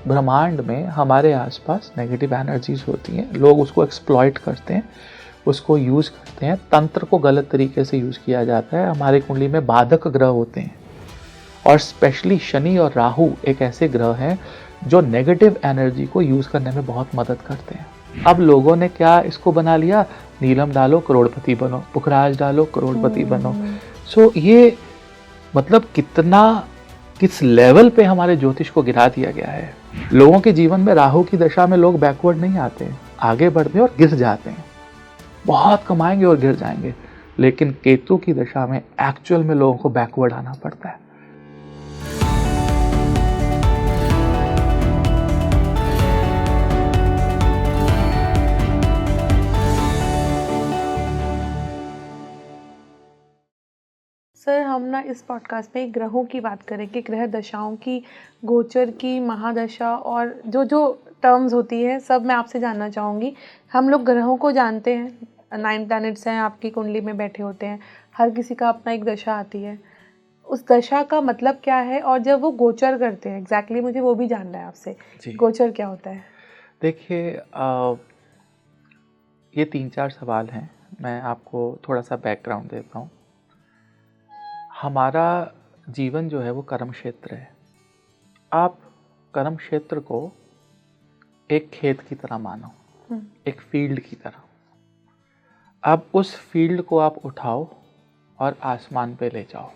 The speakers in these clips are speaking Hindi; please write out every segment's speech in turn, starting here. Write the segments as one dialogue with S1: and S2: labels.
S1: ब्रह्मांड में हमारे आसपास नेगेटिव एनर्जीज होती हैं, लोग उसको एक्सप्लॉइट करते हैं, उसको यूज़ करते हैं, तंत्र को गलत तरीके से यूज़ किया जाता है। हमारी कुंडली में बाधक ग्रह होते हैं और स्पेशली शनि और राहु एक ऐसे ग्रह हैं जो नेगेटिव एनर्जी को यूज़ करने में बहुत मदद करते हैं। अब लोगों ने क्या इसको बना लिया, नीलम डालो करोड़पति बनो, पुखराज डालो करोड़पति बनो। सो ये मतलब किस लेवल पे हमारे ज्योतिष को गिरा दिया गया है। लोगों के जीवन में राहु की दशा में लोग बैकवर्ड नहीं आते हैं, आगे बढ़ते हैं और गिर जाते हैं, बहुत कमाएंगे और गिर जाएंगे। लेकिन केतु की दशा में एक्चुअल में लोगों को बैकवर्ड आना पड़ता है।
S2: सर, हम ना इस पॉडकास्ट में ग्रहों की बात करेंगे, ग्रह दशाओं की, गोचर की, महादशा और जो जो टर्म्स होती है सब मैं आपसे जानना चाहूँगी। हम लोग ग्रहों को जानते हैं, 9 प्लैनेट्स हैं आपकी कुंडली में बैठे होते हैं, हर किसी का अपना एक दशा आती है। उस दशा का मतलब क्या है और जब वो गोचर करते हैं एग्जैक्टली मुझे वो भी जानना है आपसे, गोचर क्या होता है?
S1: देखिए, ये 3-4 सवाल हैं, मैं आपको थोड़ा सा बैकग्राउंड देता हूँ। हमारा जीवन जो है वो कर्म क्षेत्र है। आप कर्म क्षेत्र को एक खेत की तरह मानो, एक फील्ड की तरह। अब उस फील्ड को आप उठाओ और आसमान पे ले जाओ।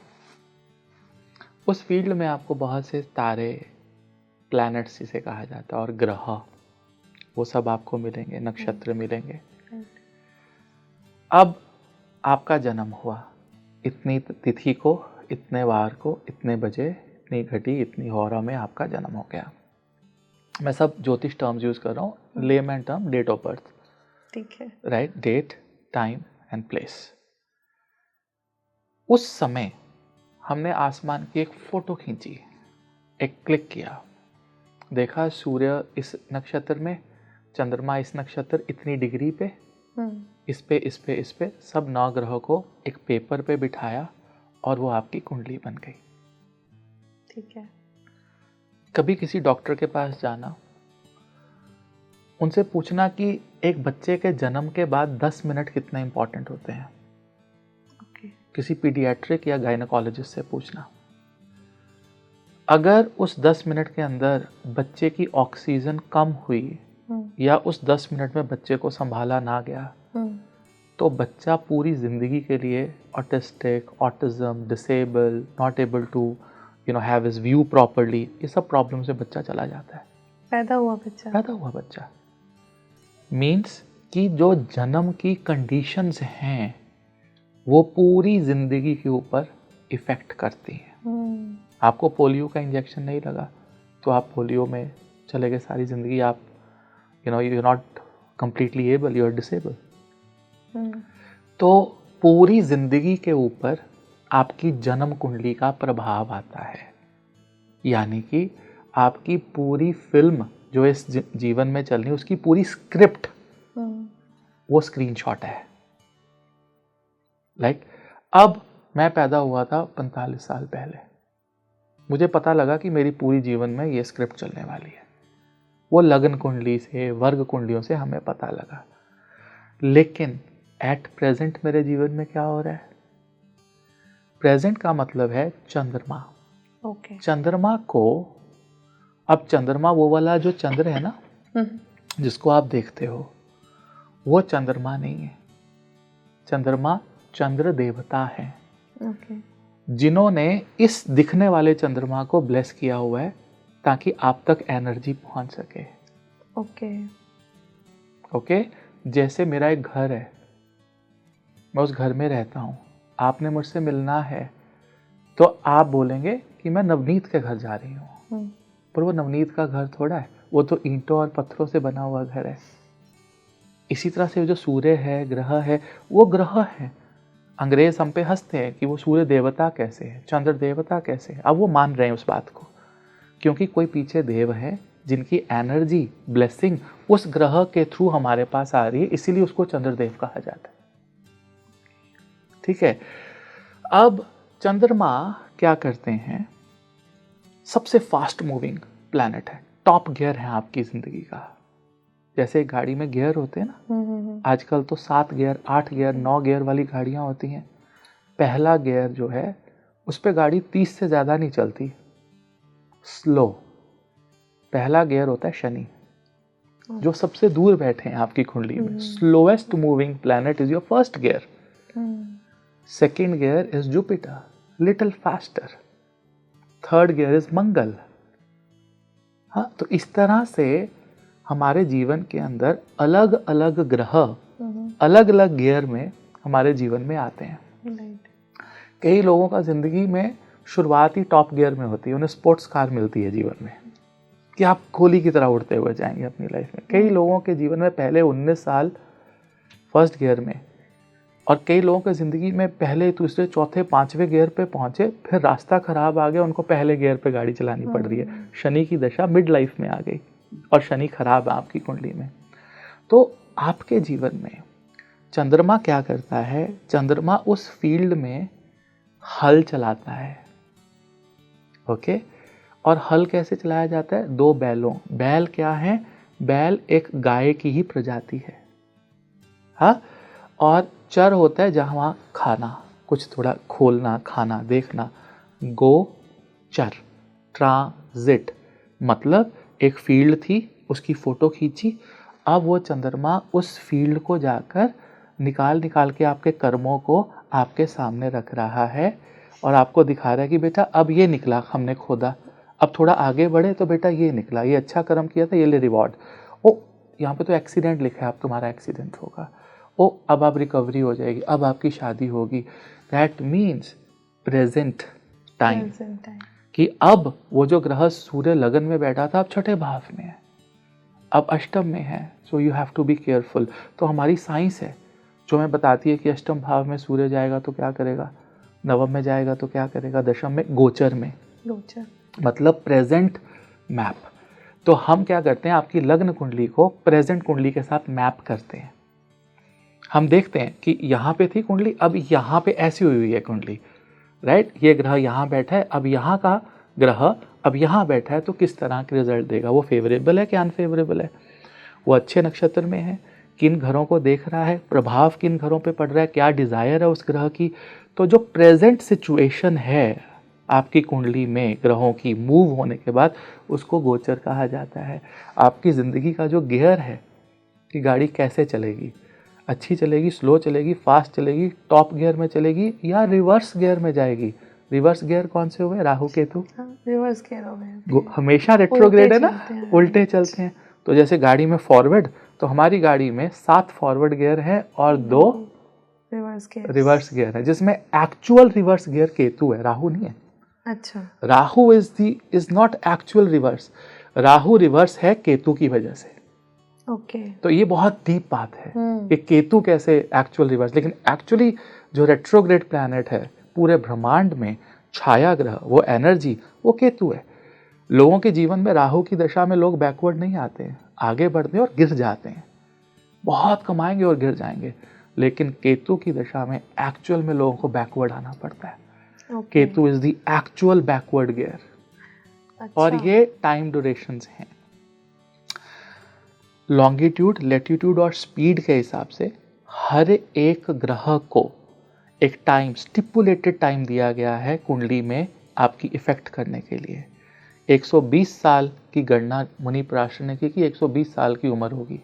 S1: उस फील्ड में आपको बहुत से तारे, प्लैनेट्स जिसे कहा जाता है, और ग्रह, वो सब आपको मिलेंगे, नक्षत्र मिलेंगे। अब आपका जन्म हुआ, इतनी तिथि को, इतने वार को, इतने बजे, इतनी घटी, इतनी होरा में आपका जन्म हो गया। मैं सब ज्योतिष टर्म्स यूज कर रहा हूँ, layman term date of birth,
S2: ठीक है,
S1: right? Date, time and place. उस समय हमने आसमान की एक फोटो खींची, एक क्लिक किया, देखा सूर्य इस नक्षत्र में, चंद्रमा इस नक्षत्र इतनी डिग्री पे, इस पे सब 9 ग्रहों को एक पेपर पे बिठाया और वो आपकी कुंडली बन गई।
S2: ठीक है।
S1: कभी किसी डॉक्टर के पास जाना, उनसे पूछना कि एक बच्चे के जन्म के बाद 10 मिनट कितने इंपॉर्टेंट होते हैं। किसी पीडियाट्रिक या गायनेकोलॉजिस्ट से पूछना, अगर उस 10 मिनट के अंदर बच्चे की ऑक्सीजन कम हुई या उस 10 मिनट में बच्चे को संभाला ना गया तो बच्चा पूरी जिंदगी के लिए autistic, autism, disable, not able to have his view properly, ये सब प्रॉब्लम से बच्चा चला जाता है। पैदा हुआ बच्चा मीन्स कि जो जन्म की कंडीशंस हैं वो पूरी जिंदगी के ऊपर इफेक्ट करती हैं। आपको पोलियो का इंजेक्शन नहीं लगा तो आप पोलियो में चले गए सारी जिंदगी, आप you are not completely able, you are disable. तो पूरी जिंदगी के ऊपर आपकी जन्म कुंडली का प्रभाव आता है, यानी कि आपकी पूरी फिल्म जो इस जीवन में चल रही है उसकी पूरी स्क्रिप्ट वो स्क्रीनशॉट है। अब मैं पैदा हुआ था 45 साल पहले, मुझे पता लगा कि मेरी पूरी जीवन में ये स्क्रिप्ट चलने वाली है। वो लगन कुंडली से, वर्ग कुंडलियों से हमें पता लगा। लेकिन एट प्रेजेंट मेरे जीवन में क्या हो रहा है? प्रेजेंट का मतलब है चंद्रमा। चंद्रमा को, अब चंद्रमा वो वाला जो चंद्र है ना जिसको आप देखते हो, वो चंद्रमा नहीं है। चंद्रमा चंद्र देवता है जिन्होंने इस दिखने वाले चंद्रमा को ब्लेस किया हुआ है ताकि आप तक एनर्जी पहुंच सके। ओके, जैसे मेरा एक घर है, मैं उस घर में रहता हूँ, आपने मुझसे मिलना है तो आप बोलेंगे कि मैं नवनीत के घर जा रही हूँ, पर वो नवनीत का घर थोड़ा है, वो तो ईंटों और पत्थरों से बना हुआ घर है। इसी तरह से जो सूर्य है, ग्रह है, वो ग्रह है। अंग्रेज हम पे हंसते हैं कि वो सूर्य देवता कैसे है, चंद्र देवता कैसे है। अब वो मान रहे हैं उस बात को क्योंकि कोई पीछे देव है जिनकी एनर्जी, ब्लेसिंग उस ग्रह के थ्रू हमारे पास आ रही है, इसीलिए उसको चंद्रदेव कहा जाता है। ठीक है, अब चंद्रमा क्या करते हैं? सबसे फास्ट मूविंग प्लैनेट है, टॉप गियर है आपकी ज़िंदगी का। जैसे एक गाड़ी में गियर होते हैं ना, आजकल तो 7 गियर, 8 गियर, 9 गियर वाली गाड़ियाँ होती हैं। पहला गियर जो है उस पर गाड़ी 30 से ज़्यादा नहीं चलती, स्लो। पहला गियर होता है शनि, जो सबसे दूर बैठे हैं आपकी कुंडली में। Slowest moving planet is your first gear. Second gear is Jupiter, little faster. Third gear is Mangal. हाँ, तो इस तरह से हमारे जीवन के अंदर अलग अलग ग्रह अलग अलग गियर में हमारे जीवन में आते हैं। कई लोगों का जिंदगी में शुरुआत ही टॉप गियर में होती है, उन्हें स्पोर्ट्स कार मिलती है जीवन में कि आप गोली की तरह उड़ते हुए जाएंगे अपनी लाइफ में। कई लोगों के जीवन में पहले 19 साल फर्स्ट गियर में, और कई लोगों के ज़िंदगी में पहले दूसरे चौथे पांचवें गियर पे पहुंचे, फिर रास्ता खराब आ गया, उनको पहले गियर पे गाड़ी चलानी पड़ रही है। शनि की दशा मिड लाइफ में आ गई और शनि खराब है आपकी कुंडली में। तो आपके जीवन में चंद्रमा क्या करता है? चंद्रमा उस फील्ड में हल चलाता है। ओके, और हल कैसे चलाया जाता है? 2 बैलों। बैल क्या है? बैल एक गाय की ही प्रजाति है। हाँ, और चर होता है जहाँ खाना, कुछ थोड़ा खोलना, खाना, देखना। गो चर, ट्रांजिट, मतलब एक फील्ड थी, उसकी फोटो खींची, अब वो चंद्रमा उस फील्ड को जाकर निकाल के आपके कर्मों को आपके सामने रख रहा है और आपको दिखा रहा है कि बेटा अब ये निकला, हमने खोदा, अब थोड़ा आगे बढ़े तो बेटा ये निकला, ये अच्छा कर्म किया था, ये ले रिवॉर्ड। ओ, यहाँ पे तो एक्सीडेंट लिखा है, अब तुम्हारा एक्सीडेंट होगा। ओ, अब आप रिकवरी हो जाएगी, अब आपकी शादी होगी। दैट मीन्स प्रेजेंट टाइम, कि अब वो जो ग्रह सूर्य लगन में बैठा था अब छठे भाव में है, अब अष्टम में है। So you have to be careful. तो हमारी साइंस है जो हमें बताती है कि अष्टम भाव में सूर्य जाएगा तो क्या करेगा, नवम में जाएगा तो क्या करेगा, दशम में, गोचर में, गोचर मतलब प्रेजेंट मैप। तो हम क्या करते हैं, आपकी लग्न कुंडली को प्रेजेंट कुंडली के साथ मैप करते हैं। हम देखते हैं कि यहाँ पे थी कुंडली, अब यहाँ पे ऐसी हुई है कुंडली, राइट। ये ग्रह यहाँ बैठा है, अब यहाँ का ग्रह अब यहाँ बैठा है, तो किस तरह के रिजल्ट देगा, वो फेवरेबल है कि अनफेवरेबल है, वो अच्छे नक्षत्र में है, किन घरों को देख रहा है, प्रभाव किन घरों पे पड़ रहा है, क्या डिज़ायर है उस ग्रह की। तो जो प्रेजेंट सिचुएशन है आपकी कुंडली में ग्रहों की मूव होने के बाद, उसको गोचर कहा जाता है। आपकी ज़िंदगी का जो गियर है कि गाड़ी कैसे चलेगी, अच्छी चलेगी, स्लो चलेगी, फास्ट चलेगी, टॉप गियर में चलेगी या रिवर्स गियर में जाएगी। रिवर्स गियर कौन से हुए? राहु केतु।
S2: रिवर्स गियर हो गए,
S1: हमेशा रेट्रोग्रेड है ना, उल्टे चलते हैं। तो जैसे गाड़ी में फॉरवर्ड, तो हमारी गाड़ी में 7 फॉरवर्ड गियर है और 2 रिवर्स गियर है, जिसमें एक्चुअल रिवर्स गियर केतु है, राहु नहीं है।
S2: अच्छा,
S1: Rahu is not actual reverse, Rahu reverse है केतु की वजह से।
S2: ओके,
S1: तो ये बहुत डीप बात है कि केतु कैसे एक्चुअल रिवर्स। लेकिन एक्चुअली जो रेट्रोग्रेड प्लैनेट है पूरे ब्रह्मांड में, छाया ग्रह, वो एनर्जी, वो केतु है। लोगों के जीवन में राहु की दशा में लोग बैकवर्ड नहीं आते हैं, आगे बढ़ते हैं और गिर जाते हैं, बहुत कमाएंगे और गिर जाएंगे। लेकिन केतु की दशा में एक्चुअल में लोगों को बैकवर्ड आना पड़ता है। Ketu is the actual backward gear. और ये टाइम ड्यूरेशंस हैं, लॉन्गिट्यूड, लेटिट्यूड और स्पीड के हिसाब से हर एक ग्रह को एक टाइम, स्टिपुलेटेड टाइम दिया गया है कुंडली में आपकी इफेक्ट करने के लिए। 120 साल की गणना मुनि पराशर ने की कि 120 साल की उम्र होगी,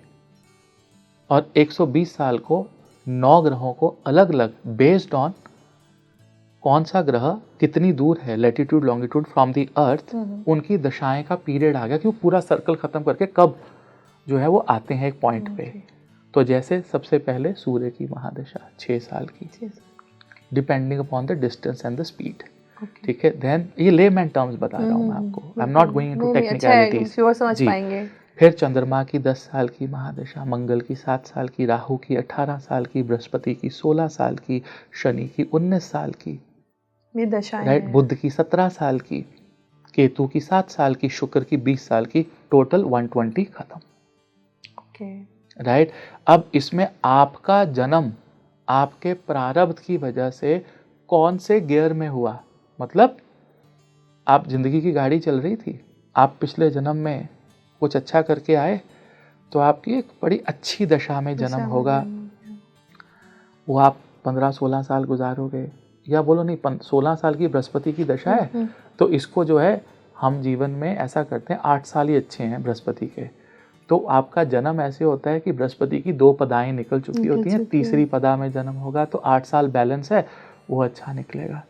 S1: और 120 साल को 9 ग्रहों को अलग अलग बेस्ड ऑन कौन सा ग्रह कितनी दूर है, latitude longitude from the earth, उनकी दशाएं का पीरियड आ गया कि वो पूरा सर्कल खत्म करके कब जो है वो आते हैं एक पॉइंट पे। तो जैसे सबसे पहले सूर्य की महादशा 6 साल की, depending upon the distance and the speed, ठीक है। देन ये लेमैन टर्म्स बता रहा हूँ मैं आपको, I am not going into technicalities. फिर चंद्रमा की 10 साल की महादशा, मंगल की 7 साल की, राहु की 18 साल की, बृहस्पति की 16 साल की, शनि की 19 साल की, राइट, बुध की 17 साल की, केतु की 7 साल की, शुक्र की 20 साल की, टोटल 120 खत्म, राइट। अब इसमें आपका जन्म आपके प्रारब्ध की वजह से कौन से गियर में हुआ, मतलब आप जिंदगी की गाड़ी चल रही थी, आप पिछले जन्म में कुछ अच्छा करके आए तो आपकी एक बड़ी अच्छी दशा में जन्म होगा। वो आप 15-16 साल गुजारोगे, या बोलो नहीं 16 साल की बृहस्पति की दशा है तो इसको जो है हम जीवन में ऐसा करते हैं 8 साल ही अच्छे हैं बृहस्पति के। तो आपका जन्म ऐसे होता है कि बृहस्पति की 2 पदाएं निकल चुकी होती हैं, तीसरी पदा में जन्म होगा तो 8 साल बैलेंस है, वो अच्छा निकलेगा।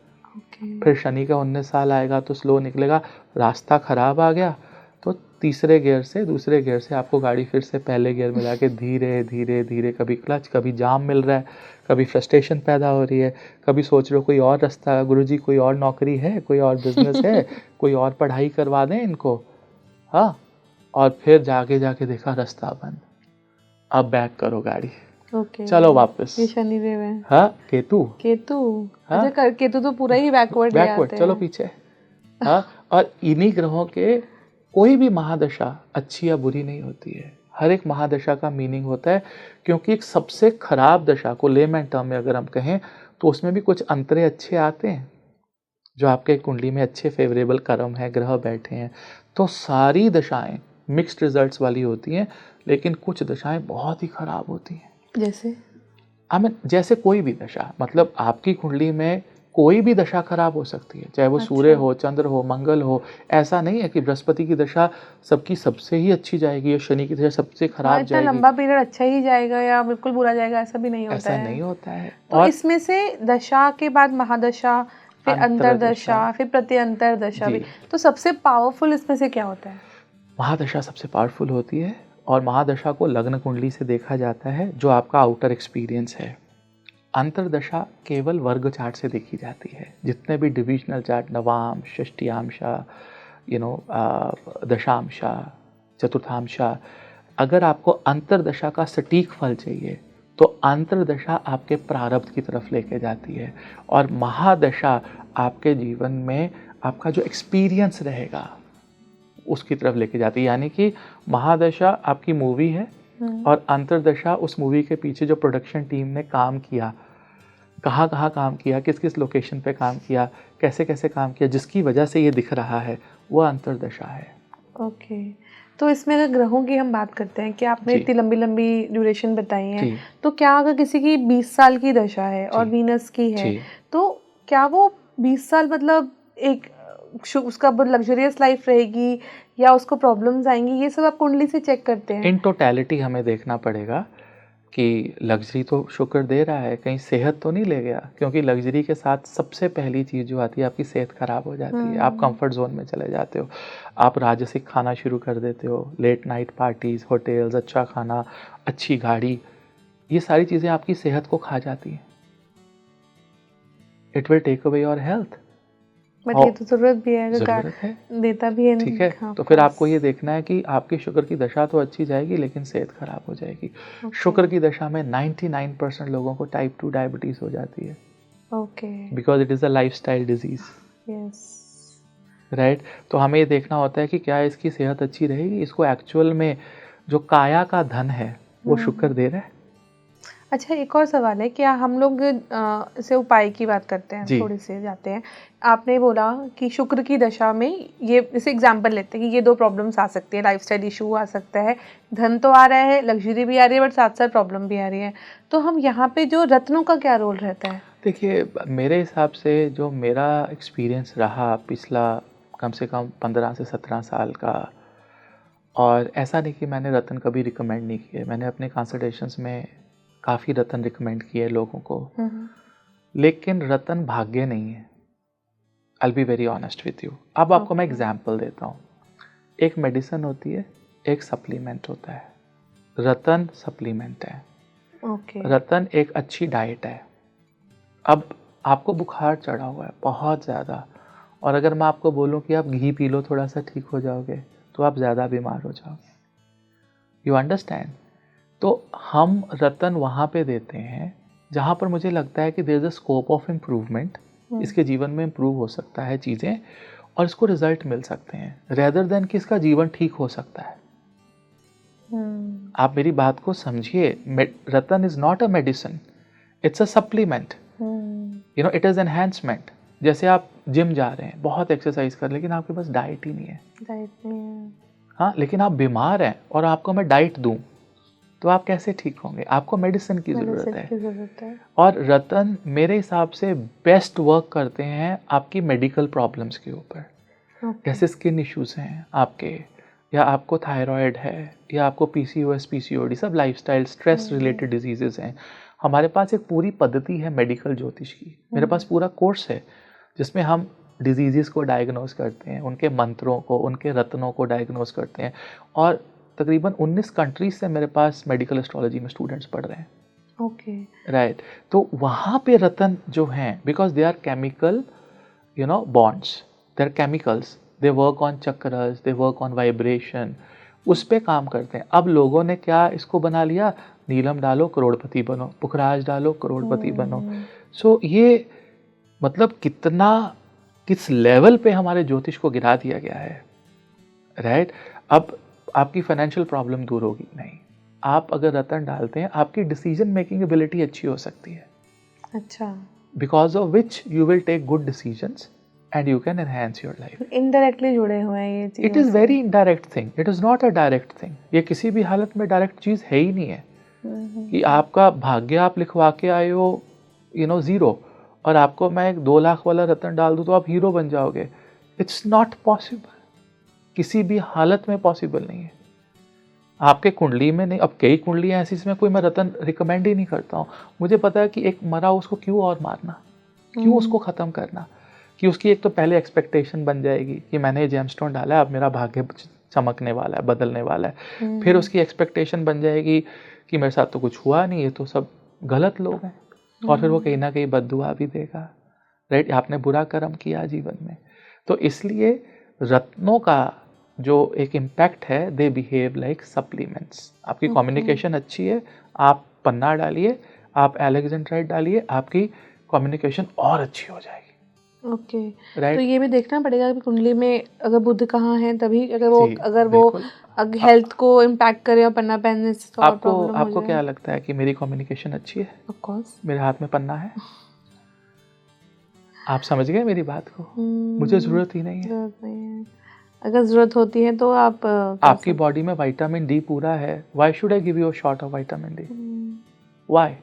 S1: फिर शनि का 19 साल आएगा तो स्लो निकलेगा, रास्ता खराब आ गया तो तीसरे गियर से दूसरे गियर से आपको गाड़ी फिर से पहले गियर में लाके धीरे धीरे धीरे, कभी क्लच, कभी जाम मिल रहा है, कभी फ्रस्ट्रेशन पैदा हो रही है, कभी सोच रहे हो कोई और रास्ता, गुरुजी कोई और नौकरी है, कोई और बिजनेस है, कोई और पढ़ाई करवा दें इनको, हाँ, और फिर जाके देखा रास्ता बंद, अब बैक करो गाड़ी, चलो वापस।
S2: ये शनिदेव है।
S1: हाँ, केतु।
S2: हाँ? अच्छा, केतु तो पूरा ही बैकवर्ड
S1: चलो पीछे। हाँ, और इन्हीं ग्रहों के कोई भी महादशा अच्छी या बुरी नहीं होती है, हर एक महादशा का मीनिंग होता है, क्योंकि एक सबसे खराब दशा को लेमैन टर्म में अगर हम कहें तो उसमें भी कुछ अंतरे अच्छे आते हैं, जो आपके कुंडली में अच्छे फेवरेबल कर्म है, ग्रह बैठे हैं, तो सारी दशाएं मिक्स्ड रिजल्ट्स वाली होती हैं, लेकिन कुछ दशाएं बहुत ही खराब होती हैं। जैसे कोई भी दशा, मतलब आपकी कुंडली में कोई भी दशा खराब हो सकती है, चाहे वो सूर्य हो, चंद्र हो, मंगल हो। ऐसा नहीं है कि बृहस्पति की दशा सबकी सबसे ही अच्छी जाएगी या शनि की दशा सबसे खराब जाएगी,
S2: लंबा पीरियड अच्छा ही जाएगा या बिल्कुल बुरा जाएगा, ऐसा भी नहीं होता
S1: ऐसा नहीं होता है।
S2: तो इसमें से दशा के बाद महादशा, फिर अंतरदशा, फिर प्रत्यंतर दशा भी, तो सबसे पावरफुल इसमें से क्या होता है?
S1: महादशा सबसे पावरफुल होती है, और महादशा को लग्न कुंडली से देखा जाता है, जो आपका आउटर एक्सपीरियंस है। अंतरदशा केवल वर्ग चार्ट से देखी जाती है, जितने भी डिविजनल चार्ट, नवाम, षष्टियांशा, दशांशा, चतुर्थांशा, अगर आपको अंतरदशा का सटीक फल चाहिए तो अंतरदशा आपके प्रारब्ध की तरफ लेके जाती है, और महादशा आपके जीवन में आपका जो एक्सपीरियंस रहेगा उसकी तरफ लेके जाती है। यानी कि महादशा आपकी मूवी है और अंतरदशा उस मूवी के पीछे जो प्रोडक्शन टीम ने काम किया, कहाँ काम किया, किस किस लोकेशन पे काम किया, कैसे कैसे काम किया, जिसकी वजह से ये दिख रहा है, वो अंतरदशा है।
S2: ओके, तो इसमें अगर ग्रहों की हम बात करते हैं कि आपने इतनी लंबी लंबी ड्यूरेशन बताई है, तो क्या अगर किसी की 20 साल की दशा है और वीनस की है, तो क्या वो 20 साल मतलब एक उसका लग्जरियस लाइफ रहेगी या उसको प्रॉब्लम्स आएंगी, ये सब आप कुंडली से चेक करते हैं?
S1: इन टोटलिटी हमें देखना पड़ेगा कि लग्जरी तो शुक्र दे रहा है, कहीं सेहत तो नहीं ले गया, क्योंकि लग्जरी के साथ सबसे पहली चीज़ जो आती है आपकी सेहत खराब हो जाती है, आप कंफर्ट जोन में चले जाते हो, आप राजसिक खाना शुरू कर देते हो, लेट नाइट पार्टीज, होटल्स, अच्छा खाना, अच्छी गाड़ी, ये सारी चीज़ें आपकी सेहत को खा जाती हैं। It will take away your health,
S2: but ये तो जरूरत भी है, ज़रूरत है, देता भी है,
S1: ठीक है। हाँ, तो फिर आपको ये देखना है कि आपकी शुक्र की दशा तो अच्छी जाएगी लेकिन सेहत खराब हो जाएगी। शुक्र की दशा में 99% लोगों को टाइप 2 डायबिटीज हो जाती है, because it is a lifestyle disease, right. तो हमें ये देखना होता है कि क्या इसकी सेहत अच्छी रहेगी, इसको एक्चुअल में जो काया का धन है वो शुक्र दे रहा है।
S2: अच्छा, एक और सवाल है, क्या हम लोग इसे उपाय की बात करते हैं, थोड़ी सी जाते हैं। आपने बोला कि शुक्र की दशा में ये, जैसे एग्जांपल लेते हैं कि ये 2 प्रॉब्लम्स आ सकती है, लाइफस्टाइल इशू आ सकता है, धन तो आ रहा है, लग्जरी भी आ रही है, बट साथ साथ प्रॉब्लम भी आ रही है, तो हम यहाँ पे जो रत्नों का क्या रोल रहता है?
S1: देखिए, मेरे हिसाब से जो मेरा एक्सपीरियंस रहा पिछला कम से कम 15 से 17 साल का, और ऐसा नहीं कि मैंने रत्न कभी रिकमेंड नहीं किए, मैंने अपने कंसल्टेशंस में काफ़ी रत्न रिकमेंड किए लोगों को, लेकिन रत्न भाग्य नहीं है। I'll be very honest with you। अब आपको मैं एग्जाम्पल देता हूँ। एक मेडिसिन होती है, एक सप्लीमेंट होता है, रत्न सप्लीमेंट है। रत्न एक अच्छी डाइट है। अब आपको बुखार चढ़ा हुआ है बहुत ज़्यादा, और अगर मैं आपको बोलूँ कि आप घी पी लो थोड़ा सा ठीक हो जाओगे, तो आप ज़्यादा बीमार हो जाओगे। You understand? तो हम रत्न वहाँ पे देते हैं जहाँ पर मुझे लगता है कि there is a scope of improvement, इसके जीवन में इम्प्रूव हो सकता है चीज़ें और इसको रिजल्ट मिल सकते हैं, रेदर देन कि इसका जीवन ठीक हो सकता है। आप मेरी बात को समझिए, ratna is not a medicine, it's a supplement, you know, it is enhancement. जैसे आप जिम जा रहे हैं, बहुत एक्सरसाइज कर, लेकिन आपके पास डाइट ही नहीं है, हाँ, लेकिन आप बीमार हैं और आपको मैं डाइट दूं तो आप कैसे ठीक होंगे? आपको मेडिसिन की ज़रूरत है। और रतन मेरे हिसाब से बेस्ट वर्क करते हैं आपकी मेडिकल प्रॉब्लम्स के ऊपर। जैसे स्किन इश्यूज हैं आपके, या आपको थायराइड है, या आपको PCOS PCOD, सब लाइफस्टाइल स्ट्रेस रिलेटेड डिजीजेस हैं। हमारे पास एक पूरी पद्धति है मेडिकल ज्योतिष की। मेरे पास पूरा कोर्स है जिसमें हम डिजीजेस को डायग्नोज करते हैं, उनके मंत्रों को, उनके रत्नों को डायग्नोज करते हैं। और तकरीबन 19 कंट्रीज से मेरे पास मेडिकल एस्ट्रोलॉजी में स्टूडेंट्स पढ़ रहे हैं।
S2: Okay,
S1: right. तो वहाँ पे रतन जो हैं, because they are chemical bonds, they are chemicals, they work on chakras, they work on vibration, उस पे काम करते हैं। अब लोगों ने क्या इसको बना लिया, नीलम डालो करोड़पति बनो, पुखराज डालो करोड़पति बनो। सो ये मतलब किस लेवल पे हमारे ज्योतिष को गिरा दिया गया है। राइट। अब आपकी फाइनेंशियल प्रॉब्लम दूर होगी नहीं, आप अगर रतन डालते हैं आपकी डिसीजन मेकिंग एबिलिटी अच्छी हो सकती है।
S2: अच्छा,
S1: because of which you will take good decisions and you can enhance your life.
S2: Indirectly जुड़े हुए हैं ये चीज़।
S1: It is very indirect thing, it is not a direct thing. ये किसी भी हालत में डायरेक्ट चीज़ है ही नहीं है कि आपका भाग्य आप लिखवा के आए हो 0, और आपको मैं एक 2 लाख वाला रतन डाल दूँ तो आप हीरो बन जाओगे। इट्स नॉट पॉसिबल, किसी भी हालत में पॉसिबल नहीं है। आपके कुंडली में नहीं, अब कई कुंडलियाँ ऐसी इसमें कोई मैं रतन रिकमेंड ही नहीं करता हूँ। मुझे पता है कि एक मरा उसको क्यों और मारना, क्यों उसको ख़त्म करना, कि उसकी एक तो पहले एक्सपेक्टेशन बन जाएगी कि मैंने ये जेमस्टोन डाला है, अब मेरा भाग्य चमकने वाला है, बदलने वाला है। फिर उसकी एक्सपेक्टेशन बन जाएगी कि मेरे साथ तो कुछ हुआ नहीं, ये तो सब गलत लोग हैं, और फिर वो कहीं ना कहीं बद्दुआ भी देगा। राइट, आपने बुरा कर्म किया जीवन में। तो इसलिए रत्नों का जो एक इम्पैक्ट है, दे बिहेव लाइक सप्लीमेंट्स। आपकी कम्युनिकेशन अच्छी है, आप पन्ना डालिए, आप एलेक्जेंड्राइट डालिए, आपकी कम्युनिकेशन और अच्छी हो जाएगी।
S2: Okay,
S1: right.
S2: तो ये भी देखना पड़ेगा कि कुंडली में अगर बुध कहाँ है, तभी अगर वो हेल्थ को इम्पैक्ट करे और पन्ना पहनने से तो
S1: आपको क्या लगता है कि मेरी कम्युनिकेशन अच्छी है?
S2: ऑफ कोर्स,
S1: मेरे हाथ में पन्ना है। आप समझ गए मेरी बात को? मुझे जरूरत ही नहीं है।
S2: अगर जरूरत होती है तो
S1: आपकी बॉडी में विटामिन डी पूरा है, why should I give you a shot of vitamin D? Why?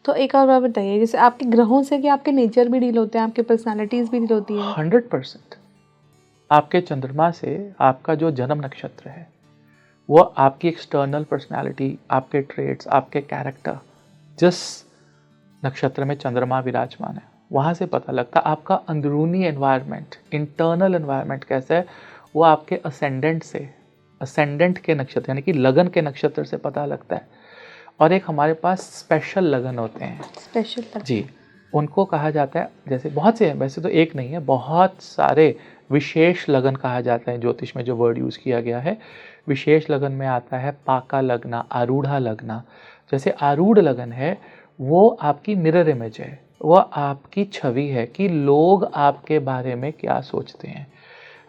S2: तो एक और बात बताइए, जैसे आपके ग्रहों से कि आपके नेचर भी डील होते हैं, आपके पर्सनालिटीज भी डील होती है?
S1: 100%। आपके चंद्रमा से आपका जो जन्म नक्षत्र है वो आपकी एक्सटर्नल पर्सनालिटी, आपके ट्रेड्स, आपके कैरेक्टर, जिस नक्षत्र में चंद्रमा विराजमान है वहाँ से पता लगता है। आपका अंदरूनी एनवायरनमेंट, इंटरनल एनवायरनमेंट कैसा है, वो आपके असेंडेंट के नक्षत्र यानी कि लगन के नक्षत्र से पता लगता है। और एक हमारे पास स्पेशल लगन होते हैं,
S2: स्पेशल लगन
S1: जी, उनको कहा जाता है, जैसे बहुत से हैं, वैसे तो एक नहीं है, बहुत सारे विशेष लगन कहा जाता है ज्योतिष में, जो वर्ड यूज़ किया गया है। विशेष लगन में आता है पाका लगना, आरूढ़ा लगना। जैसे आरूढ़ लगन है वो आपकी मिरर इमेज है, वह आपकी छवि है कि लोग आपके बारे में क्या सोचते हैं।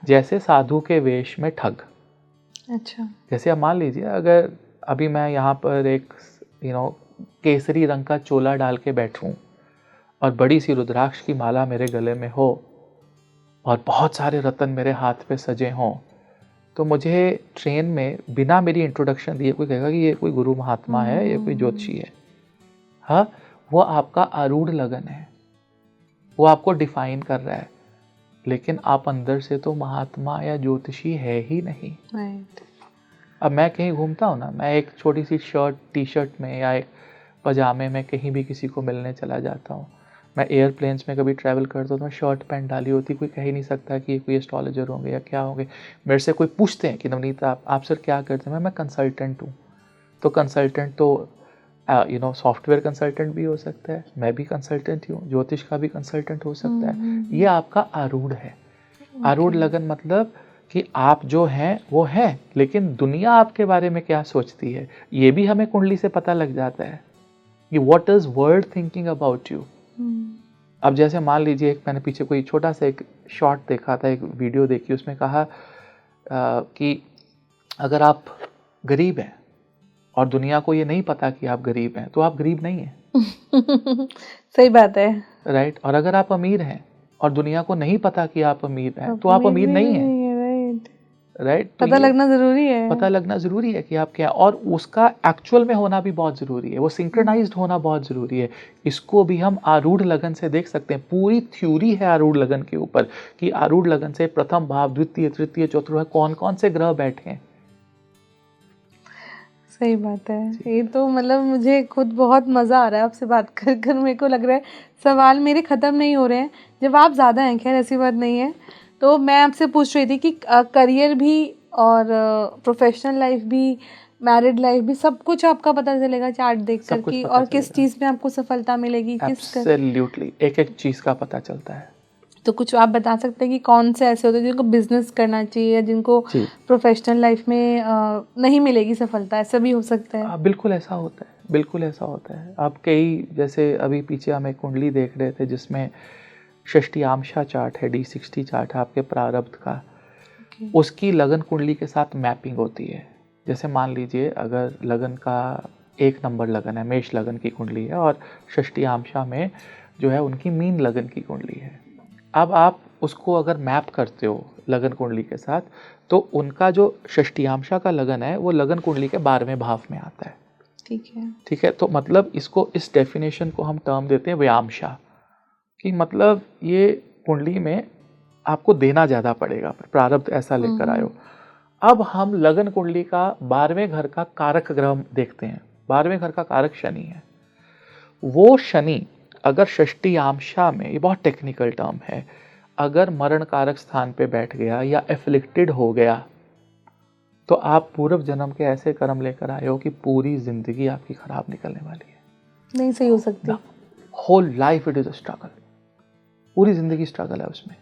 S1: जैसे साधु के वेश में ठग।
S2: अच्छा,
S1: जैसे आप मान लीजिए अगर अभी मैं यहाँ पर एक केसरी रंग का चोला डाल के बैठूं और बड़ी सी रुद्राक्ष की माला मेरे गले में हो और बहुत सारे रतन मेरे हाथ पे सजे हों, तो मुझे ट्रेन में बिना मेरी इंट्रोडक्शन दिए कोई कहेगा कि ये कोई गुरु महात्मा है, ये कोई ज्योतिषी है। हाँ, वो आपका आरूढ़ लगन है, वो आपको डिफाइन कर रहा है, लेकिन आप अंदर से तो महात्मा या ज्योतिषी है ही नहीं।
S2: राइट।
S1: अब मैं कहीं घूमता हूँ ना, मैं एक छोटी सी शर्ट, टी शर्ट में या एक पजामे में कहीं भी किसी को मिलने चला जाता हूँ। मैं एयरप्लेन्स में कभी ट्रैवल करता हूँ तो मैं शर्ट पैंट डाली होती, कोई कह ही नहीं सकता कि कोई एस्ट्रोलॉजर होंगे या क्या होंगे। मेरे से कोई पूछते हैं कि नवनीत आप सर क्या करते हैं? मैं कंसल्टेंट हूँ। तो कंसल्टेंट तो सॉफ्टवेयर कंसल्टेंट भी हो सकता है, मैं भी कंसल्टेंट ही हूँ, ज्योतिष का भी कंसल्टेंट हो सकता है। ये आपका आरूढ़ है। आरूढ़ लगन मतलब कि आप जो हैं वो हैं, लेकिन दुनिया आपके बारे में क्या सोचती है ये भी हमें कुंडली से पता लग जाता है कि what is world thinking about you. अब जैसे मान लीजिए, एक मैंने पीछे कोई छोटा सा एक शॉर्ट देखा था, एक वीडियो देखी, उसमें कहा कि अगर आप गरीब हैं और दुनिया को ये नहीं पता कि आप गरीब हैं तो आप गरीब नहीं हैं।
S2: सही बात है।
S1: राइट। और अगर आप अमीर हैं और दुनिया को नहीं पता कि आप अमीर हैं तो आप अमीर नहीं हैं। राइट?
S2: पता लगना जरूरी है,
S1: पता लगना जरूरी है कि आप क्या, और उसका एक्चुअल में होना भी बहुत जरूरी है, वो सिंक्रोनाइज्ड होना बहुत जरूरी है। इसको भी हम आरूढ़ लगन से देख सकते हैं। पूरी थ्योरी है आरूढ़ लगन के ऊपर कि आरूढ़ लगन से प्रथम भाव, द्वितीय, तृतीय, चतुर्थ कौन कौन से ग्रह बैठे हैं।
S2: सही बात है। ये तो मतलब मुझे खुद बहुत मज़ा आ रहा है आपसे बात कर कर। मेरे को लग रहा है सवाल मेरे ख़त्म नहीं हो रहे हैं, जवाब ज़्यादा हैं, खैर ऐसी बात नहीं है। तो मैं आपसे पूछ रही थी कि करियर भी और प्रोफेशनल लाइफ भी, मैरिड लाइफ भी, सब कुछ आपका पता चलेगा चार्ट देख कर कि, और किस चीज़ में आपको सफलता मिलेगी,
S1: एब्सोल्युटली एक एक चीज़ का पता चलता है।
S2: तो कुछ आप बता सकते हैं कि कौन से ऐसे होते हैं जिनको बिजनेस करना चाहिए या जिनको प्रोफेशनल लाइफ में नहीं मिलेगी सफलता, ऐसा भी हो सकता है?
S1: बिल्कुल ऐसा होता है, बिल्कुल ऐसा होता है। आप कई, जैसे अभी पीछे हम एक कुंडली देख रहे थे जिसमें षष्टियामशा चार्ट है, D60 चार्ट है आपके प्रारब्ध का, उसकी लगन कुंडली के साथ मैपिंग होती है। जैसे मान लीजिए अगर लगन का 1 नंबर लगन है, मेष लगन की कुंडली है, और षष्टियामशा में जो है उनकी मीन लगन की कुंडली है। अब आप उसको अगर मैप करते हो लगन कुंडली के साथ, तो उनका जो षष्टियामशा का लगन है वो लगन कुंडली के 12वें भाव में आता है। ठीक है। तो मतलब इसको, इस डेफिनेशन को हम टर्म देते हैं व्यामशा, कि मतलब ये कुंडली में आपको देना ज़्यादा पड़ेगा, प्रारब्ध ऐसा लेकर आयो। अब हम लगन कुंडली का 12वें घर का कारक ग्रह देखते हैं। 12वें घर का कारक शनि है। वो शनि अगर षष्टियामशा में, ये बहुत टेक्निकल टर्म है, अगर मरण कारक स्थान पे बैठ गया या एफ्लिक्टेड हो गया, तो आप पूर्व जन्म के ऐसे कर्म लेकर आए हो कि पूरी जिंदगी आपकी खराब निकलने वाली है, नहीं
S2: सही हो सकती।
S1: Whole life it is a struggle, पूरी जिंदगी स्ट्रगल है उसमें।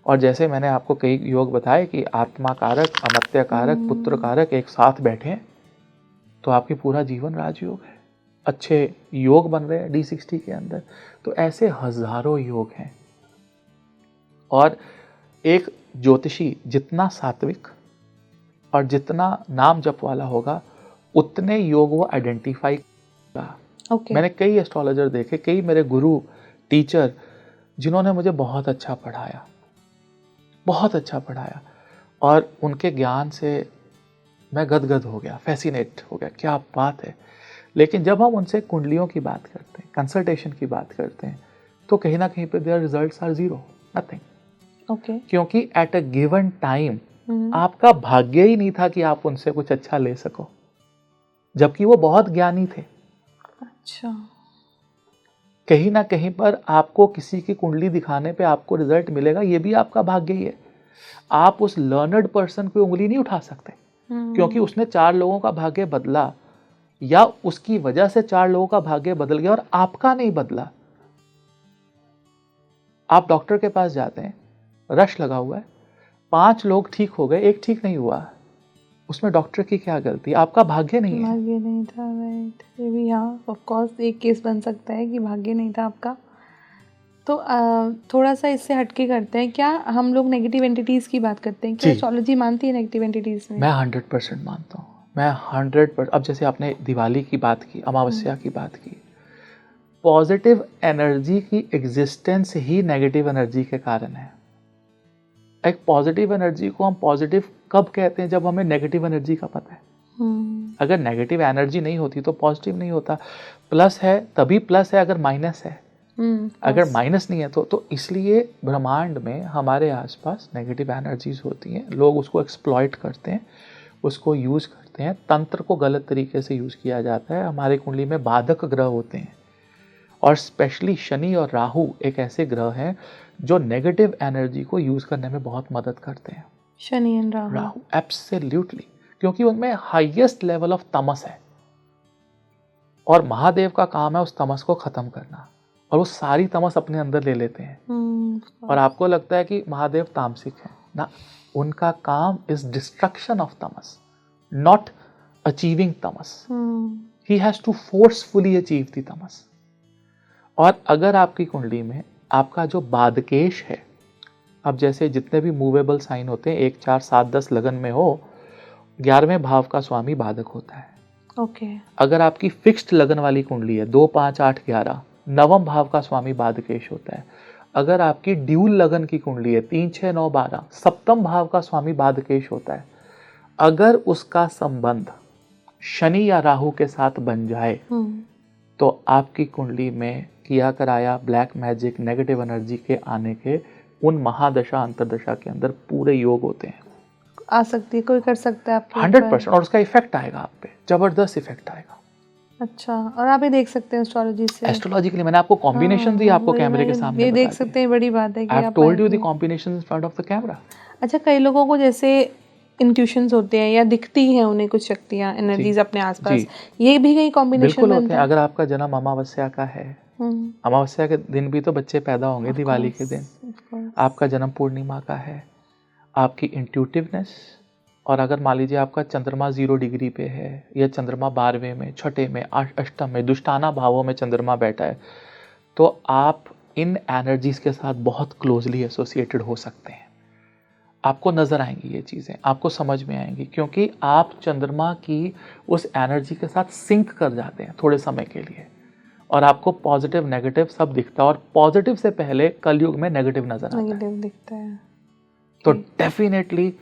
S1: और जैसे मैंने आपको कई योग बताए कि आत्मा कारक, अमर्त्य कारक, पुत्र कारक एक साथ बैठे, तो आपकी पूरा जीवन राजयोग है। अच्छे योग बन रहे हैं D60 के अंदर, तो ऐसे हजारों योग हैं। और एक ज्योतिषी जितना सात्विक और जितना नाम जप वाला होगा, उतने योग वो आइडेंटिफाई करेगा। मैंने कई एस्ट्रोलॉजर देखे, कई मेरे गुरु, टीचर, जिन्होंने मुझे बहुत अच्छा पढ़ाया, बहुत अच्छा पढ़ाया, और उनके ज्ञान से मैं गदगद हो गया, फैसिनेट हो गया, क्या बात है। लेकिन जब हम उनसे कुंडलियों की बात करते हैं, कंसल्टेशन की बात करते हैं, तो कहीं ना कहीं पे there results are zero, nothing. क्योंकि एट अ गिवन टाइम आपका भाग्य ही नहीं था कि आप उनसे कुछ अच्छा ले सको, जबकि वो बहुत ज्ञानी थे।
S2: अच्छा,
S1: कहीं ना कहीं पर आपको किसी की कुंडली दिखाने पे आपको रिजल्ट मिलेगा, ये भी आपका भाग्य ही है। आप उस लर्नर्ड पर्सन की उंगली नहीं उठा सकते, क्योंकि उसने 4 लोगों का भाग्य बदला, या उसकी वजह से 4 लोगों का भाग्य बदल गया और आपका नहीं बदला। आप डॉक्टर के पास जाते हैं, रश लगा हुआ है, 5 लोग ठीक हो गए, एक ठीक नहीं हुआ, उसमें डॉक्टर की क्या गलती? आपका भाग्य नहीं है।
S2: भाग्य नहीं था, राइट। ये भी हाँ, ऑफ कोर्स एक केस बन सकता है कि भाग्य नहीं था आपका। तो थोड़ा सा इससे हटके करते हैं, क्या हम लोग नेगेटिव एंटिटीज़ की बात करते हैं, क्या एस्ट्रोलॉजी मानती है नेगेटिव एंटिटीज़ में?
S1: मैं 100% मानता हूँ, मैं 100%। अब जैसे आपने दिवाली की बात की, अमावस्या की बात की, पॉजिटिव एनर्जी की एग्जिस्टेंस ही नेगेटिव एनर्जी के कारण है। एक पॉजिटिव एनर्जी को हम पॉजिटिव कब कहते हैं? जब हमें नेगेटिव एनर्जी का पता है। अगर नेगेटिव एनर्जी नहीं होती तो पॉजिटिव नहीं होता। प्लस है तभी प्लस है अगर माइनस है, अगर माइनस नहीं है तो इसलिए ब्रह्मांड में हमारे आसपास नेगेटिव एनर्जीज होती हैं, लोग उसको एक्सप्लॉइट करते हैं, उसको यूज करते हैं। तंत्र को गलत तरीके से यूज किया जाता है। हमारे कुंडली में बाधक ग्रह होते हैं, और स्पेशली शनि और राहु एक ऐसे ग्रह हैं जो नेगेटिव एनर्जी को यूज करने में बहुत मदद करते हैं।
S2: शनि एंड राहु,
S1: एब्सोल्युटली, क्योंकि उनमें हाईएस्ट लेवल ऑफ तमस है, और महादेव का काम है उस तमस को खत्म करना, और वो सारी तमस अपने अंदर ले लेते हैं। और आपको लगता है कि महादेव तामसिक है ना, उनका काम is destruction of tamas, not achieving tamas. He has to forcefully achieve the tamas. और अगर आपकी कुंडली में आपका जो बाधकेश है, अब जैसे जितने भी मूवेबल साइन होते हैं 1, 4, 7, 10 लगन में हो, 11वें भाव का स्वामी बाधक होता है। अगर आपकी फिक्स्ड लगन वाली कुंडली है 2, 5, 8, 11, 9वें भाव का स्वामी बाधकेश होता है। अगर आपकी ड्यूल लगन की कुंडली है 3, 6, 9, 12, सप्तम भाव का स्वामी बाधकेश होता है, अगर उसका संबंध शनि या राहु के साथ बन जाए तो आपकी कुंडली में किया कराया ब्लैक मैजिक नेगेटिव एनर्जी के आने के उन महादशा अंतरदशा के अंदर पूरे योग होते हैं।
S2: आ सकती है, कोई कर सकता है आपके
S1: 100%, और उसका इफेक्ट आएगा आप पे, जबरदस्त इफेक्ट आएगा।
S2: अच्छा, और आप ये देख सकते हैं एस्ट्रोलॉजी से?
S1: एस्ट्रोलॉजिकली मैंने आपको कॉम्बिनेशन दी, आपको कैमरे के सामने
S2: ये देख सकते हैं, बड़ी बात है कि
S1: I have told you the combination in front of the camera.
S2: अच्छा, कई लोगों को जैसे इंट्यूशंस होते हैं या दिखती हैं उन्हें कुछ शक्तियां, एनर्जीज अपने आसपास, ये भी कई कॉम्बिनेशन
S1: बिल्कुल होते हैं। अगर आपका जन्म अमावस्या का है, अमावस्या के दिन भी तो बच्चे पैदा होंगे, दिवाली के दिन। आपका जन्म पूर्णिमा का है, आपकी इंट्यूटिवनेस, और अगर मान लीजिए आपका चंद्रमा 0 डिग्री पे है या चंद्रमा 12वें में, छठे में, अष्टम में, दुष्टाना भावों में चंद्रमा बैठा है, तो आप इन एनर्जीज के साथ बहुत क्लोजली एसोसिएटेड हो सकते हैं। आपको नजर आएंगी ये चीजें, आपको समझ में आएंगी, क्योंकि आप चंद्रमा की उस एनर्जी के साथ सिंक कर जाते हैं थोड़े समय के लिए, और आपको पॉजिटिव नेगेटिव सब दिखता है, और पॉजिटिव से पहले कलयुग में नेगेटिव नजर आता है,
S2: नेगेटिव दिखता है।
S1: तो डेफिनेटली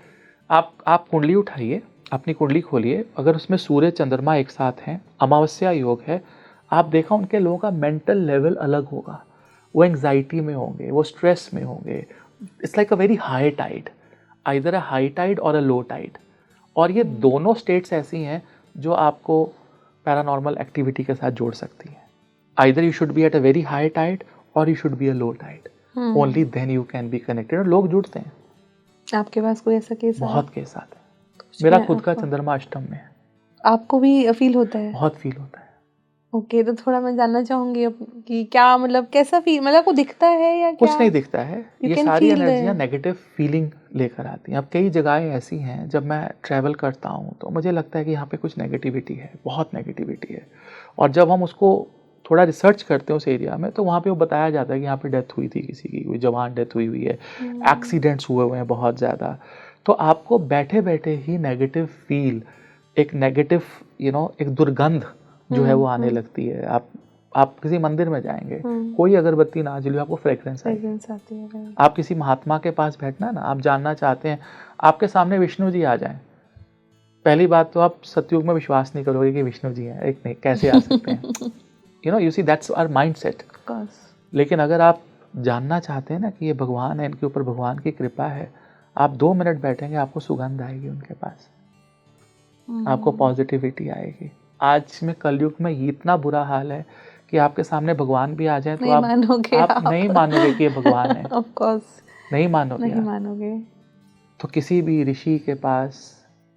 S1: आप कुंडली उठाइए, अपनी कुंडली खोलिए, अगर उसमें सूर्य चंद्रमा एक साथ हैं, अमावस्या योग है, आप देखा उनके लोगों का मेंटल लेवल अलग होगा, वो एंग्जाइटी में होंगे, वो स्ट्रेस में होंगे। It's like a very high tide, either a high tide or a low Tide, और ये दोनों स्टेट्स ऐसी हैं जो आपको पैरानॉर्मल एक्टिविटी के साथ जोड़ सकती हैं। Either you should be at a very high tide और you should be a low tide, only then you can be connected, और लोग जुड़ते हैं।
S2: आपके पास कोई ऐसा केस है?
S1: बहुत केस आते हैं। मेरा खुद का चंद्रमा अष्टम में है।
S2: आपको भी फील होता है?
S1: बहुत फील होता है।
S2: ओके, तो थोड़ा मैं जानना चाहूंगी कि क्या मतलब कैसा फील, मतलब को दिखता है या
S1: कुछ
S2: क्या?
S1: नहीं दिखता है, ये सारी एनर्जियां नेगेटिव फीलिंग लेकर आती हैं। अब कई जगहें ऐसी हैं, जब मैं ट्रैवल करता हूँ तो मुझे लगता है कि यहाँ पे कुछ नेगेटिविटी है, बहुत नेगेटिविटी है, और जब हम उसको थोड़ा रिसर्च करते हैं उस एरिया में, तो वहाँ पे वो बताया जाता है कि यहाँ पे डेथ हुई थी किसी की, कोई जवान डेथ हुई है, एक्सीडेंट्स हुए हैं बहुत ज़्यादा। तो आपको बैठे बैठे ही नेगेटिव फील, एक नेगेटिव एक दुर्गंध जो है वो आने लगती है। आप किसी मंदिर में जाएंगे, कोई अगरबत्ती ना जली, आपको फ्रेग्रेंस आती है। आप किसी महात्मा के पास बैठना ना, आप जानना चाहते हैं, आपके सामने विष्णु जी आ जाएं, पहली बात तो आप सतयुग में विश्वास नहीं करोगे कि विष्णु जी हैं, एक नहीं, कैसे आ सकते हैं? You see that's our mindset. लेकिन अगर आप जानना चाहते हैं ना कि ये भगवान है, इनके ऊपर भगवान की कृपा है, आप 2 मिनट बैठेंगे, आपको सुगंध आएगी उनके पास, आपको पॉजिटिविटी आएगी। आज में कलयुग में इतना बुरा हाल है कि आपके सामने भगवान भी आ जाए तो आप नहीं मानोगे कि ये भगवान है।
S2: ऑफ कोर्स
S1: नहीं मानोगे। तो किसी भी ऋषि के पास,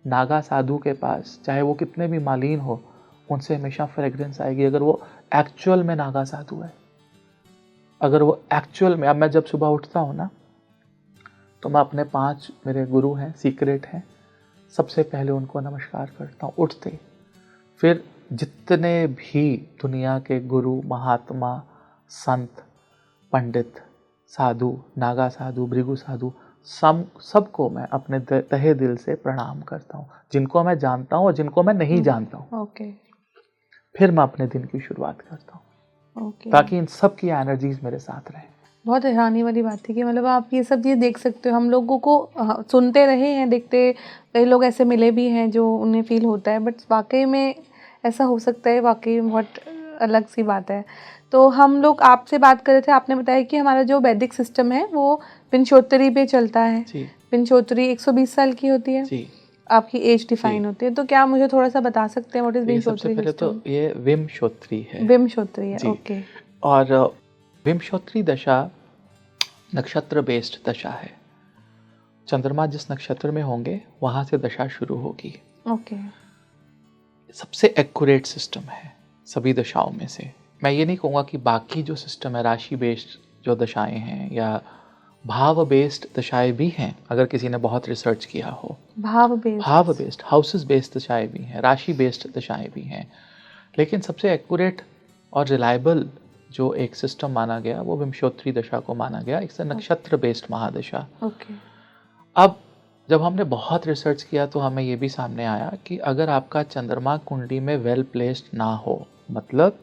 S1: नागा साधु के पास, चाहे वो कितने भी मालीन हो, उनसे हमेशा फ्रेग्रेंस आएगी, अगर वो एक्चुअल में नागा साधु है, अगर वो एक्चुअल में। अब मैं जब सुबह उठता हूँ ना, तो मैं अपने 5 मेरे गुरु हैं, सीक्रेट हैं, सबसे पहले उनको नमस्कार करता हूँ उठते ही। फिर जितने भी दुनिया के गुरु, महात्मा, संत, पंडित, साधु, नागा साधु, भृगु साधु, सबको मैं अपने तहे दिल से प्रणाम करता हूँ, जिनको मैं जानता हूँ और जिनको मैं नहीं जानता हूँ। फिर मैं अपने दिन की शुरुआत करता हूँ, ताकि इन सब की एनर्जीज मेरे साथ रहें।
S2: बहुत हैरानी वाली बात है कि मतलब आप ये सब चीज़ देख सकते हो। हम लोगों को सुनते रहे हैं, देखते, कई लोग ऐसे मिले भी हैं जो उन्हें फील होता है, बट वाकई में ऐसा हो सकता है, वाकई में बहुत अलग सी बात है। तो हम लोग आपसे बात कर रहे थे, आपने बताया कि हमारा जो वैदिक सिस्टम है वो पिंचोत्तरी पे चलता है। पिंचोत्तरी 120 साल की होती है जी। आपकी एज डिफाइन होती है, तो क्या मुझे थोड़ा सा बता सकते हैं व्हाट इज विमशोत्री?
S1: पहले तो ये विमशोत्री है।
S2: विमशोत्री है, ओके।
S1: और विमशोत्री दशा नक्षत्र बेस्ड दशा है। चंद्रमा जिस नक्षत्र में होंगे वहां से दशा शुरू होगी।
S2: ओके।
S1: सबसे एक्यूरेट सिस्टम है सभी दशाओं में से। मैं ये नहीं कहूँगा कि बाकी जो सिस्टम है, राशि बेस्ड जो दशाएं हैं या भाव बेस्ड दशाएं भी हैं, अगर किसी ने बहुत रिसर्च किया हो। भाव बेस्ड हाउसेस बेस्ड दशाएं भी हैं, राशि बेस्ड दशाएं भी हैं, लेकिन सबसे एक्यूरेट और रिलायबल जो एक सिस्टम माना गया वो विमशोत्री दशा को माना गया। एक नक्षत्र बेस्ड महादशा। अब जब हमने बहुत रिसर्च किया तो हमें ये भी सामने आया कि अगर आपका चंद्रमा कुंडली में वेल प्लेस्ड ना हो, मतलब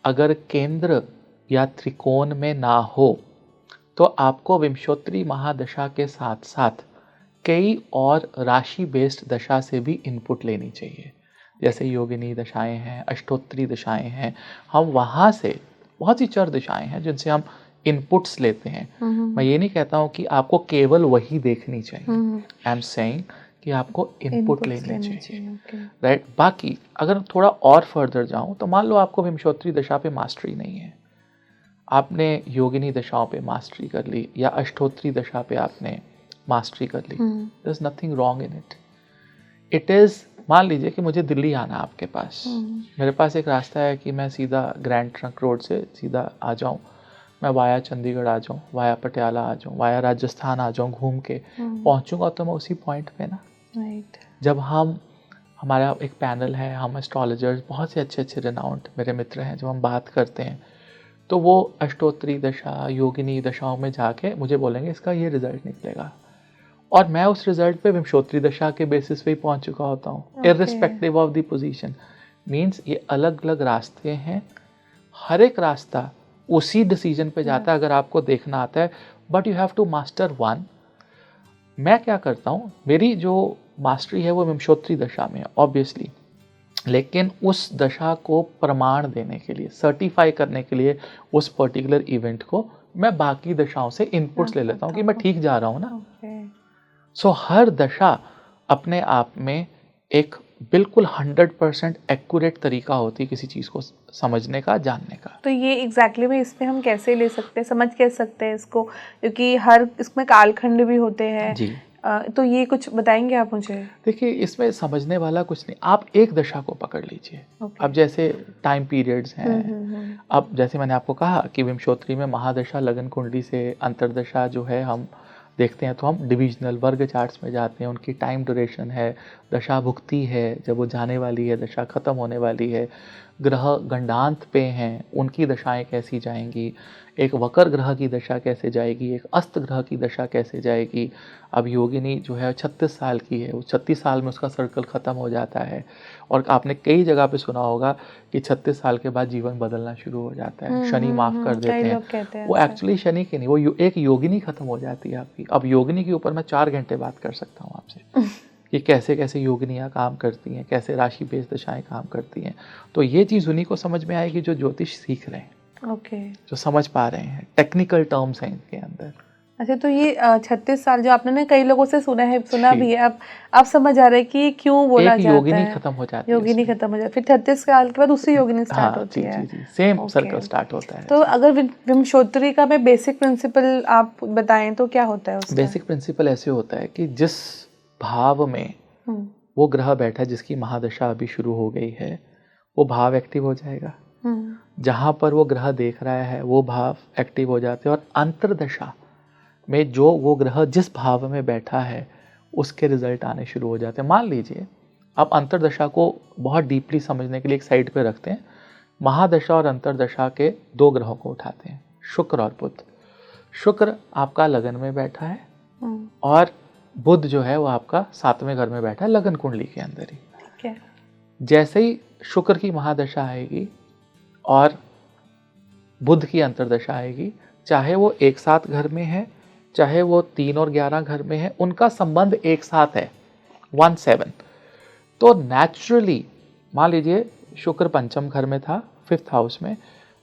S1: अगर केंद्र या त्रिकोण में ना हो, तो आपको विंशोत्तरी महादशा के साथ साथ कई और राशि बेस्ड दशा से भी इनपुट लेनी चाहिए, जैसे योगिनी दशाएं हैं, अष्टोत्तरी दशाएं हैं। हम वहाँ से बहुत सी चर दिशाएं हैं जिनसे हम इनपुट्स लेते हैं। मैं ये नहीं कहता हूँ कि आपको केवल वही देखनी चाहिए, आई एम सेइंग कि आपको इनपुट लेने चाहिए, राइट। बाकी अगर थोड़ा और फर्दर जाऊं तो मान लो आपको विंशोत्तरी दशा पे मास्टरी नहीं है, आपने योगिनी दशाओं पे मास्टरी कर ली या अष्टोत्तरी दशा पे आपने मास्टरी कर ली, there is nothing wrong in it. It is, मान लीजिए कि मुझे दिल्ली आना है आपके पास, मेरे पास एक रास्ता है कि मैं सीधा ग्रैंड ट्रंक रोड से सीधा आ जाऊं, मैं वाया चंडीगढ़ आ जाऊं, वाया पटियाला आ जाऊं, वाया राजस्थान आ जाऊं, घूम के पहुंचूंगा तो मैं उसी पॉइंट पे ना,
S2: राइट।
S1: जब हमारा एक पैनल है, हम एस्ट्रोलॉजर्स बहुत से अच्छे रिनाउंड मेरे मित्र हैं, जब हम बात करते हैं तो वो अष्टोत्तरी दशा योगिनी दशाओं में जाके मुझे बोलेंगे इसका ये रिजल्ट निकलेगा, और मैं उस रिजल्ट पे विंशोत्तरी दशा के बेसिस पे ही पहुंच चुका होता हूँ, irrespective of the position. Means ये अलग अलग रास्ते हैं, हर एक रास्ता उसी डिसीजन पे जाता है अगर आपको देखना आता है, but you have to master one. मैं क्या करता हूँ, मेरी जो मास्टरी है वो विंशोत्तरी दशा में है ऑब्वियसली, लेकिन उस दशा को प्रमाण देने के लिए, सर्टिफाई करने के लिए उस पर्टिकुलर इवेंट को मैं बाकी दशाओं से इनपुट्स ले लेता हूँ कि मैं ठीक जा रहा हूँ ना। सो हर दशा अपने आप में एक बिल्कुल 100% एक्यूरेट तरीका होती है किसी चीज़ को समझने का, जानने का।
S2: तो ये एग्जैक्टली में इसमें हम कैसे ले सकते हैं, समझ कैसे सकते हैं इसको, क्योंकि हर इसमें कालखंड भी होते हैं
S1: जी।
S2: तो ये कुछ बताएंगे आप मुझे?
S1: देखिए, इसमें समझने वाला कुछ नहीं, आप एक दशा को पकड़ लीजिए। अब जैसे टाइम पीरियड्स हैं, अब जैसे मैंने आपको कहा कि विंशोत्तरी में महादशा लगन कुंडली से अंतरदशा जो है हम देखते हैं, तो हम डिविजनल वर्ग चार्ट्स में जाते हैं, उनकी टाइम ड्यूरेशन है, दशा भुक्ति है, जब वो जाने वाली है, दशा खत्म होने वाली है, ग्रह गंडांत पे हैं, उनकी दशाएं कैसी जाएंगी, एक वक्र ग्रह की दशा कैसे जाएगी, एक अस्त ग्रह की दशा कैसे जाएगी। अब योगिनी जो है 36 साल की है, वो 36 साल में उसका सर्कल ख़त्म हो जाता है, और आपने कई जगह पे सुना होगा कि 36 साल के बाद जीवन बदलना शुरू हो जाता है, शनि माफ़ कर देते हैं। वो एक्चुअली शनि की नहीं, वो एक योगिनी ख़त्म हो जाती है आपकी। अब योगिनी के ऊपर मैं 4 घंटे बात कर सकता हूँ आपसे कि कैसे कैसे योगिनियाँ काम करती हैं, कैसे राशि बेस्ड दशाएं काम करती हैं। तो ये चीज़ उन्हीं को समझ में आएगी जो ज्योतिष सीख रहे हैं, जो समझ पा रहे हैं, टेक्निकल टर्म्स हैं इनके अंदर।
S2: अच्छा, तो ये 36 साल जो आपने कई लोगों से सुना भी है, अब आप समझ आ रहे हैं कि क्यों बोला जाता है।
S1: योगिनी खत्म हो जाती है,
S2: योगिनी खत्म हो जाती है, फिर 36 साल के बाद दूसरी योगिनी स्टार्ट होती है।
S1: जी, सेम सर्कल स्टार्ट होता है।
S2: तो अगर विंशोत्तरी का मैं बेसिक प्रिंसिपल आप बताएं तो क्या होता है उसका? बेसिक
S1: प्रिंसिपल ऐसे होता है कि जिस भाव में वो ग्रह बैठा है, जिसकी महादशा अभी शुरू हो गई है, वो भाव एक्टिव हो जाएगा। जहाँ पर वो ग्रह देख रहा है वो भाव एक्टिव हो जाते हैं, और अंतरदशा में जो वो ग्रह जिस भाव में बैठा है उसके रिजल्ट आने शुरू हो जाते हैं। मान लीजिए आप अंतरदशा को बहुत डीपली समझने के लिए एक साइड पे रखते हैं, महादशा और अंतरदशा के 2 ग्रहों को उठाते हैं, शुक्र और बुध। शुक्र आपका लगन में बैठा है, और बुध जो है वो आपका 7वें घर में बैठा है लगन कुंडली के अंदर ही।
S2: ठीक है।
S1: जैसे ही शुक्र की महादशा आएगी और बुध की अंतरदशा आएगी, चाहे वो एक साथ घर में है, चाहे वो 3 और 11 घर में है, उनका संबंध एक साथ है 1-7। तो नेचुरली मान लीजिए शुक्र पंचम घर में था 5th हाउस में,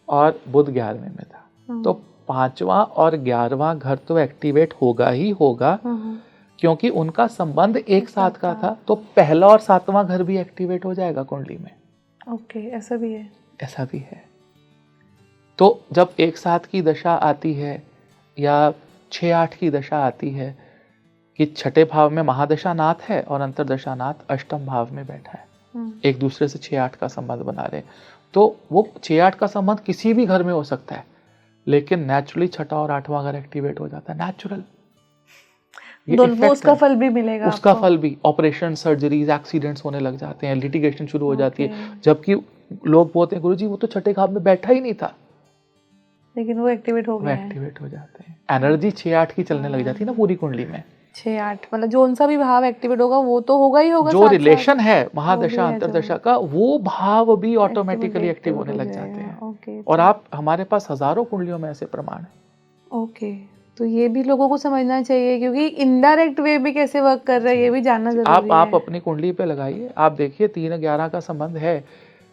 S1: और बुध 11वें में था, तो 5वां और 11वां घर तो एक्टिवेट होगा ही होगा, क्योंकि उनका संबंध एक साथ का था। तो पहला और 7वां घर भी एक्टिवेट हो जाएगा कुंडली में।
S2: ओके, ऐसा भी है।
S1: ऐसा भी है। तो जब एक साथ की दशा आती है या 6-8 की दशा आती है कि 6ठे भाव में महादशा नाथ है और अंतरदशा नाथ अष्टम भाव में बैठा है, एक दूसरे से 6-8 का संबंध बना रहे, तो वो 6-8 का संबंध किसी भी घर में हो सकता है, लेकिन नेचुरली 6ठा और 8वां घर एक्टिवेट हो जाता है, नेचुरल।
S2: उसका फल भी मिलेगा,
S1: उसका फल भी, ऑपरेशन, सर्जरीज, एक्सीडेंट्स होने लग जाते हैं, लिटिगेशन शुरू हो जाती है। जबकि लोग बोलते हैं गुरुजी वो तो 6ठे भाव में बैठा ही नहीं था,
S2: लेकिन वो एक्टिवेट हो गया है।
S1: एक्टिवेट हो जाते हैं, एनर्जी 6-8 की चलने लग जाती है ना पूरी कुंडली में।
S2: 6-8 मतलब जो सा भी भाव एक्टिवेट होगा वो तो होगा ही होगा,
S1: जो रिलेशन है महादशा अंतरदशा का, वो भाव भी ऑटोमेटिकली एक्टिव होने लग जाते हैं। और आप, हमारे पास हजारों कुंडलियों में ऐसे प्रमाण है।
S2: ओके, तो ये भी लोगों को समझना चाहिए, क्योंकि इनडायरेक्ट वे भी कैसे वर्क कर रहा है ये भी जानना जरूरी है।
S1: आप अपनी कुंडली पे लगाइए, आप देखिए 3-11 का संबंध है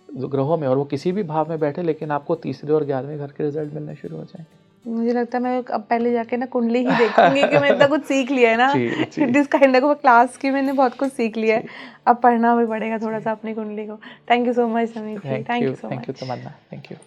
S1: ग्रहों में, और वो किसी भी भाव में बैठे, लेकिन आपको तीसरे और 11वें घर के रिजल्ट मिलने शुरू हो जाएंगे।
S2: मुझे लगता है मैं अब पहले जाके ना कुंडली ही देखूंगी कि मैं इतना कुछ सीख लिया है ना दिस काइंड ऑफ क्लास की, मैंने बहुत कुछ सीख लिया है, अब पढ़ना भी पड़ेगा थोड़ा सा अपनी कुंडली को। Thank you so much Sameer ji, thank you so much.
S1: Thank you Tamanna, thank you.